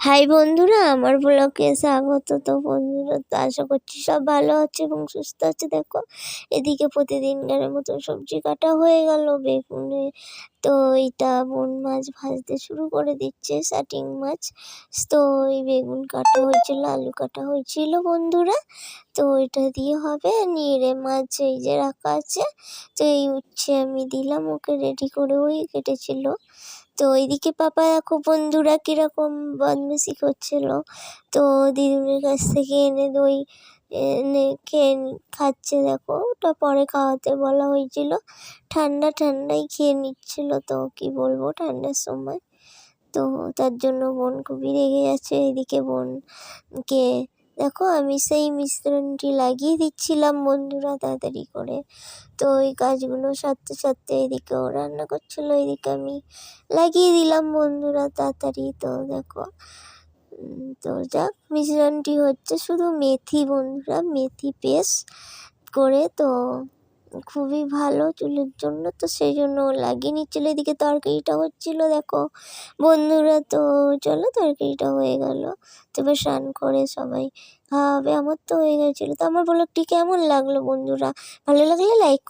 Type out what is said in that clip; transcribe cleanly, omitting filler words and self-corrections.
High বন্ধুরা, আমার ব্লগে স্বাগত। তো বন্ধুরা, তো আশা করছি সব ভালো আছে এবং সুস্থ আছে। দেখো, এদিকে প্রতিদিনকারের মতো সবজি কাটা হয়ে গেল বেগুনে। তো এইটা বোন মাছ ভাজতে শুরু করে দিচ্ছে, শাটিং মাছ। তো এই বেগুন কাটা হয়েছিল, আলু কাটা হয়েছিল বন্ধুরা। তো এটা দিয়ে হবে। নিড়ে মাছ এই যে রাখা আছে, তো এই উচ্ছে আমি দিলাম ওকে রেডি করে, ওই কেটেছিল। তো এইদিকে পাপা দেখো বন্ধুরা কিরকম বদমাইশি করছিল। তো দিদিমণির কাছ থেকে এনে দই এনে খাচ্ছে। দেখো, ওটা পরে খাওয়াতে বলা হয়েছিল, ঠান্ডা ঠান্ডাই খেয়ে নিচ্ছিল। তো কি বলবো, ঠান্ডার সময় তো তার জন্য বোন খুবই রেগে যাচ্ছে। এদিকে বোনকে দেখো আমি সেই মিশ্রণটি লাগিয়ে দিচ্ছিলাম বন্ধুরা তাড়াতাড়ি করে। তো এই কাজগুলো সারতে সারতে এদিকে ও রান্না করছিল, এদিকে আমি লাগিয়ে দিলাম বন্ধুরা তাড়াতাড়ি। তো দেখো, তো যাক, মিশ্রণটি হচ্ছে শুধু মেথি বন্ধুরা, মেথি পেস্ট করে। তো খুবই ভালো চুলের জন্য, তো সেই জন্য লাগিয়ে নিচ্ছিল। এদিকে তরকারিটা হচ্ছিল দেখো বন্ধুরা। তো চলো, তরকারিটা হয়ে গেল, তো এবার স্নান করে সবাই খাওয়াবে। আমার তো হয়ে গেছিলো। তো আমার ব্লগটি কেমন লাগলো বন্ধুরা? ভালো লাগলে লাইক